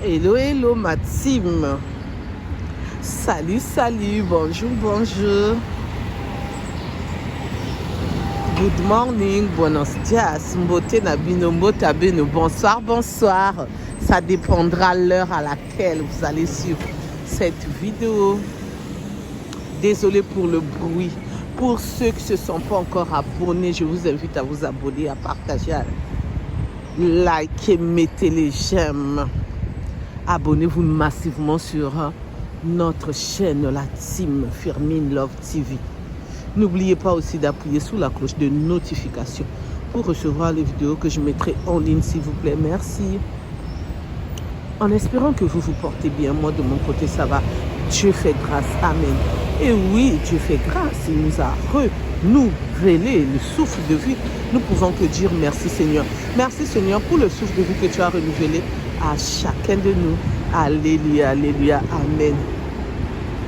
Hello, hello ma team. Salut, salut, bonjour, bonjour. Good morning, buenos dias, mbote nabino, mbotabeno, bonsoir, bonsoir. Ça dépendra l'heure à laquelle vous allez suivre cette vidéo. Désolé pour le bruit. Pour ceux qui ne se sont pas encore abonnés, je vous invite à vous abonner, à partager, à liker, mettez les j'aime. Abonnez-vous massivement sur notre chaîne, la Team Firmin Love TV. N'oubliez pas aussi d'appuyer sur la cloche de notification pour recevoir les vidéos que je mettrai en ligne, s'il vous plaît. Merci. En espérant que vous vous portez bien, moi de mon côté ça va. Dieu fait grâce. Amen. Et oui, Dieu fait grâce. Il nous a renouvelé le souffle de vie. Nous pouvons que dire merci Seigneur. Merci Seigneur pour le souffle de vie que tu as renouvelé à chacun de nous. Alléluia, alléluia, amen.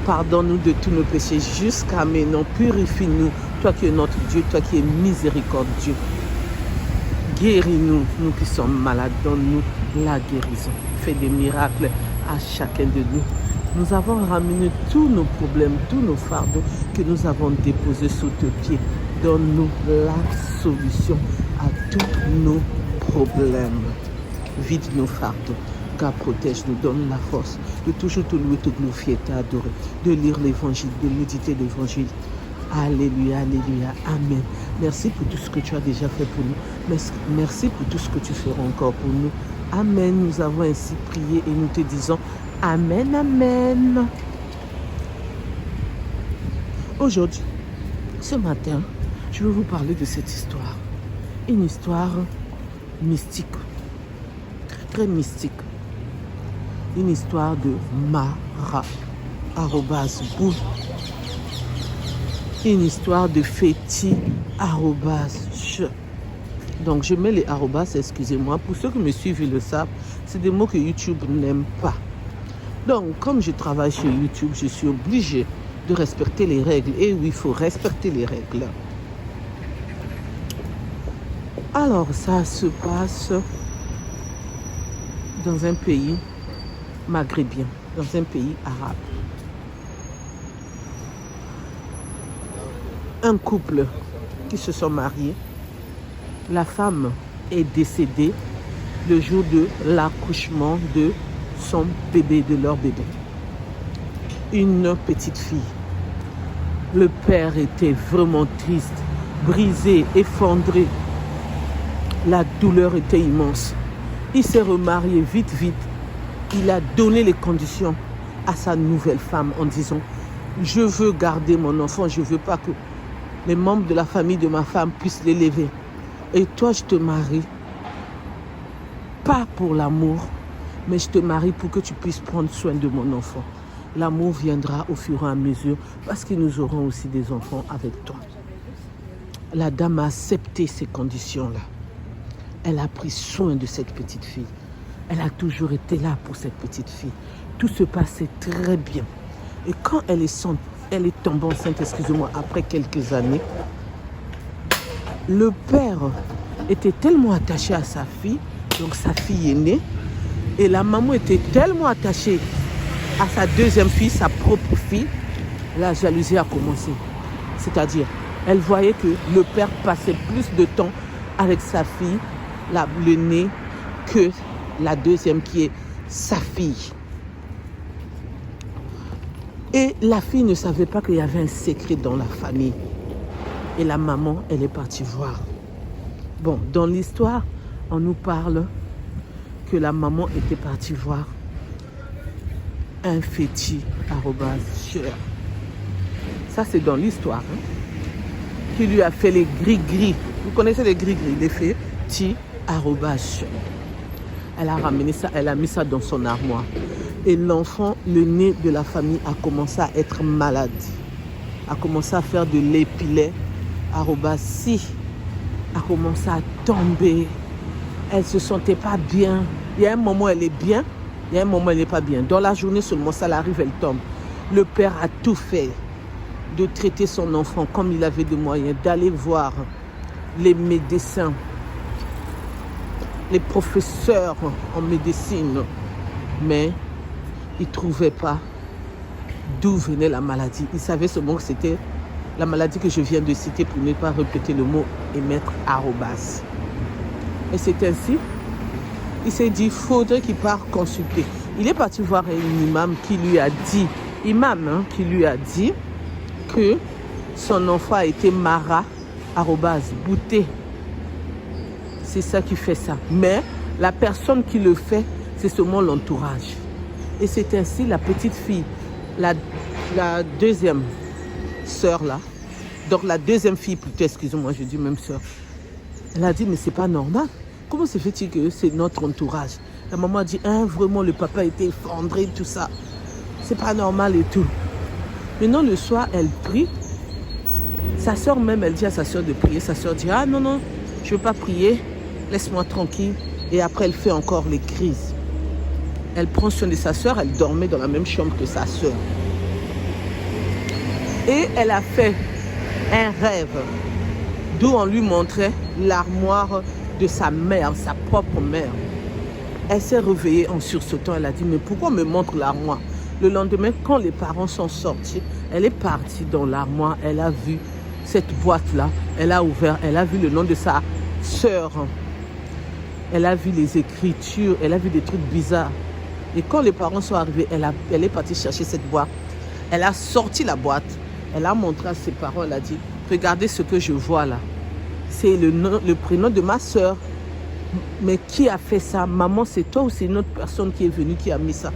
Pardonne-nous de tous nos péchés jusqu'à maintenant. Purifie-nous, toi qui es notre Dieu, toi qui es miséricordieux. Guéris-nous, nous qui sommes malades, donne-nous la guérison. Fais des miracles à chacun de nous. Nous avons ramené tous nos problèmes, tous nos fardeaux que nous avons déposés sous tes pieds. Donne-nous la solution à tous nos problèmes. Vide nos fardeaux. Car protège-nous, donne la force de toujours te louer, te glorifier, t'adorer, de lire l'évangile, de méditer l'évangile. Alléluia, alléluia, amen. Merci pour tout ce que tu as déjà fait pour nous. Merci pour tout ce que tu feras encore pour nous. Amen. Nous avons ainsi prié et nous te disons amen, amen. Aujourd'hui, ce matin, je vais vous parler de cette histoire. Une histoire mystique, très mystique. Une histoire de Mara, @boule. Une histoire de Féti, @je. Donc je mets les arrobas, excusez-moi. Pour ceux qui me suivent, ils le savent, c'est des mots que YouTube n'aime pas. Donc comme je travaille sur YouTube, je suis obligée de respecter les règles. Et oui, il faut respecter les règles. Alors ça se passe dans un pays maghrébien, dans un pays arabe. Un couple qui se sont mariés. La femme est décédée le jour de l'accouchement de son bébé, de leur bébé. Une petite fille. Le père était vraiment triste, brisé, effondré. La douleur était immense. Il s'est remarié vite, vite. Il a donné les conditions à sa nouvelle femme en disant « Je veux garder mon enfant, je ne veux pas que les membres de la famille de ma femme puissent l'élever. Et toi, je te marie, pas pour l'amour, mais je te marie pour que tu puisses prendre soin de mon enfant. L'amour viendra au fur et à mesure parce que nous aurons aussi des enfants avec toi. » La dame a accepté ces conditions-là. Elle a pris soin de cette petite fille. Elle a toujours été là pour cette petite fille. Tout se passait très bien. Et quand elle est tombée enceinte, excusez-moi, après quelques années, le père était tellement attaché à sa fille, donc sa fille est née, et la maman était tellement attachée à sa deuxième fille, sa propre fille, la jalousie a commencé. C'est-à-dire, elle voyait que le père passait plus de temps avec sa fille, le nez, que la deuxième qui est sa fille. Et la fille ne savait pas qu'il y avait un secret dans la famille. Et la maman, elle est partie voir. Bon, dans l'histoire, on nous parle que la maman était partie voir un Féti, @cher. Ça, c'est dans l'histoire. Qui lui a fait les gris-gris. Vous connaissez les gris-gris, les Féti, @cher. Elle a ramené ça, elle a mis ça dans son armoire. Et l'enfant, le nez de la famille a commencé à être malade. A commencé à faire de l'épilet, @si. A commencé à tomber. Elle ne se sentait pas bien. Il y a un moment, elle est bien. Il y a un moment, elle n'est pas bien. Dans la journée seulement, ça l'arrive, elle tombe. Le père a tout fait de traiter son enfant comme il avait de moyens, d'aller voir les médecins, les professeurs en médecine, mais il ne trouvait pas d'où venait la maladie. Il savait seulement que c'était la maladie que je viens de citer pour ne pas répéter le mot et mettre arrobas. Et c'est ainsi, il s'est dit, il faudrait qu'il parte consulter. Il est parti voir un imam qui lui a dit, qui lui a dit que son enfant a été mara, arrobas, bouté. C'est ça qui fait ça. Mais la personne qui le fait, c'est seulement l'entourage. Et c'est ainsi la petite fille, la deuxième sœur là, donc la deuxième fille plutôt, excusez-moi, je dis même sœur, elle a dit, mais c'est pas normal. Comment se fait-il que c'est notre entourage? La maman a dit, vraiment le papa a été effondré, tout ça. C'est pas normal et tout. Maintenant le soir, elle prie. Sa sœur même, elle dit à sa sœur de prier. Sa sœur dit, ah non, je ne veux pas prier, laisse-moi tranquille. Et après, elle fait encore les crises. Elle prend soin de sa sœur, elle dormait dans la même chambre que sa sœur. Et elle a fait un rêve d'où on lui montrait l'armoire de sa mère, sa propre mère. Elle s'est réveillée en sursautant, elle a dit, mais pourquoi on me montre l'armoire? Le lendemain, quand les parents sont sortis, elle est partie dans l'armoire, elle a vu cette boîte-là, elle a ouvert, elle a vu le nom de sa sœur. Elle a vu les écritures, elle a vu des trucs bizarres. Et quand les parents sont arrivés, elle est partie chercher cette boîte. Elle a sorti la boîte, elle a montré à ses parents, elle a dit, regardez ce que je vois là. C'est le prénom de ma sœur. Mais qui a fait ça? Maman, c'est toi ou c'est une autre personne qui est venue qui a mis ça?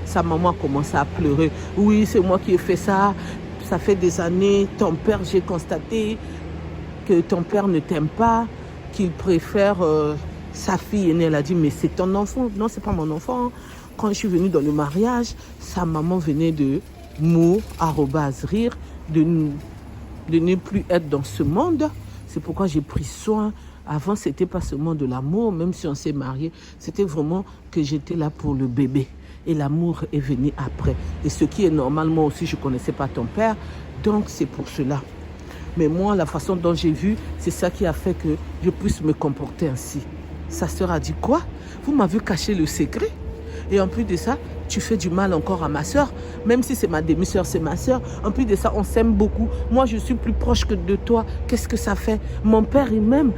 Sa maman a commencé à pleurer. Oui, c'est moi qui ai fait ça. Ça fait des années. Ton père, j'ai constaté que ton père ne t'aime pas, qu'il préfère sa fille aînée. Elle a dit, mais c'est ton enfant. Non, c'est pas mon enfant. Quand je suis venue dans le mariage, sa maman venait de rire, de ne plus être dans ce monde. C'est pourquoi j'ai pris soin. Avant, ce n'était pas seulement de l'amour, même si on s'est marié. C'était vraiment que j'étais là pour le bébé. Et l'amour est venu après. Et ce qui est normal, moi aussi, je ne connaissais pas ton père. Donc, c'est pour cela. Mais moi, la façon dont j'ai vu, c'est ça qui a fait que je puisse me comporter ainsi. Sa sœur a dit, quoi? Vous m'avez caché le secret? Et en plus de ça, tu fais du mal encore à ma sœur. Même si c'est ma demi-sœur, c'est ma sœur. En plus de ça, on s'aime beaucoup. Moi, je suis plus proche que de toi. Qu'est-ce que ça fait? Mon père, il m'aime.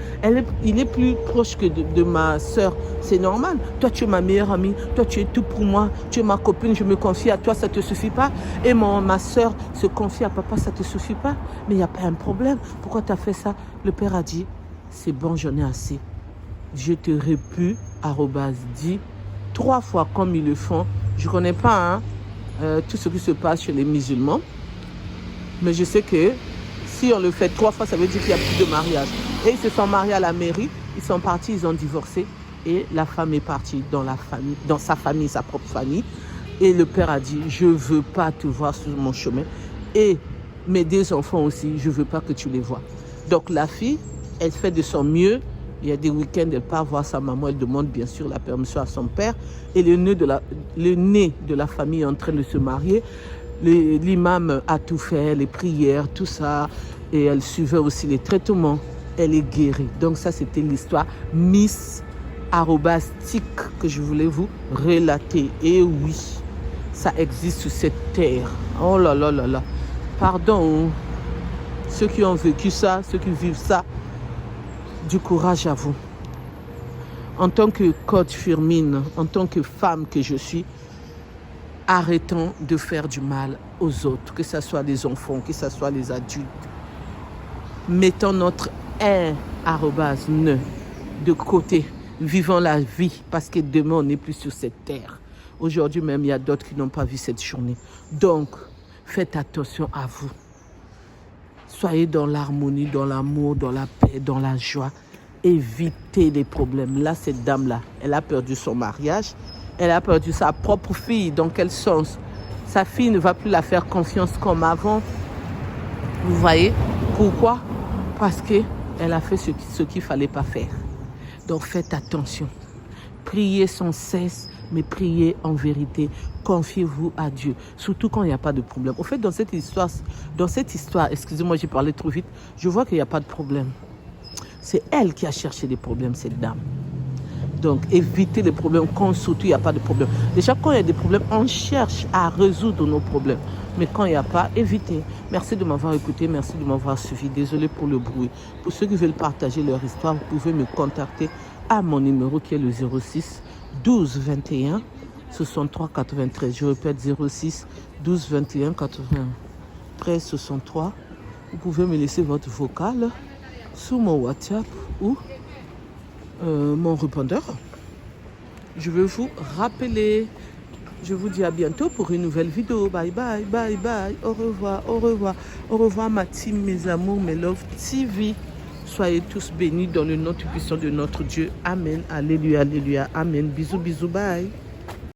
Il est plus proche que de ma sœur. C'est normal. Toi, tu es ma meilleure amie. Toi, tu es tout pour moi. Tu es ma copine. Je me confie à toi. Ça ne te suffit pas? Et ma sœur se confie à papa. Ça ne te suffit pas? Mais il n'y a pas un problème. Pourquoi tu as fait ça? Le père a dit, c'est bon, j'en ai assez. Je te répue, dit 3 fois comme ils le font. Je ne connais pas tout ce qui se passe chez les musulmans. Mais je sais que si on le fait 3 fois, ça veut dire qu'il n'y a plus de mariage. Et ils se sont mariés à la mairie. Ils sont partis, ils ont divorcé. Et la femme est partie dans sa famille, sa propre famille. Et le père a dit, je ne veux pas te voir sur mon chemin. Et mes 2 enfants aussi, je ne veux pas que tu les vois. Donc la fille, elle fait de son mieux. Il y a des week-ends, elle part voir sa maman, elle demande bien sûr la permission à son père. Et le nez de la famille est en train de se marier. L'imam a tout fait, les prières, tout ça. Et elle suivait aussi les traitements. Elle est guérie. Donc ça, c'était l'histoire Miss Arobastique que je voulais vous relater. Et oui, ça existe sur cette terre. Oh là là là là. Pardon, ceux qui ont vécu ça, ceux qui vivent ça. Du courage à vous. En tant que coach Firmine, en tant que femme que je suis, arrêtons de faire du mal aux autres, que ce soit les enfants, que ce soit les adultes. Mettons notre ne de côté. Vivons la vie parce que demain, on n'est plus sur cette terre. Aujourd'hui même, il y a d'autres qui n'ont pas vu cette journée. Donc, faites attention à vous. Soyez dans l'harmonie, dans l'amour, dans la paix, dans la joie. Évitez les problèmes. Là, cette dame-là, elle a perdu son mariage. Elle a perdu sa propre fille. Dans quel sens? Sa fille ne va plus la faire confiance comme avant. Vous voyez? Pourquoi? Parce qu'elle a fait ce qu'il ne fallait pas faire. Donc, faites attention. Priez sans cesse, mais priez en vérité. Confiez-vous à Dieu, surtout quand il n'y a pas de problème. Au fait, dans cette histoire, excusez-moi, j'ai parlé trop vite, je vois qu'il n'y a pas de problème. C'est elle qui a cherché des problèmes, cette dame. Donc, éviter les problèmes quand surtout il n'y a pas de problème. Déjà, quand il y a des problèmes, on cherche à résoudre nos problèmes. Mais quand il n'y a pas, évitez. Merci de m'avoir écouté, merci de m'avoir suivi. Désolé pour le bruit. Pour ceux qui veulent partager leur histoire, vous pouvez me contacter à mon numéro qui est le 06 12 21 63 93. Je répète 06 12 21 93 63. Vous pouvez me laisser votre vocal sur mon WhatsApp ou mon répondeur. Je veux vous rappeler. Je vous dis à bientôt pour une nouvelle vidéo. Bye bye, bye bye. Au revoir, au revoir. Au revoir ma team, mes amours, mes love TV. Soyez tous bénis dans le nom tout puissant de notre Dieu. Amen. Alléluia, alléluia. Amen. Bisous, bisous, bye.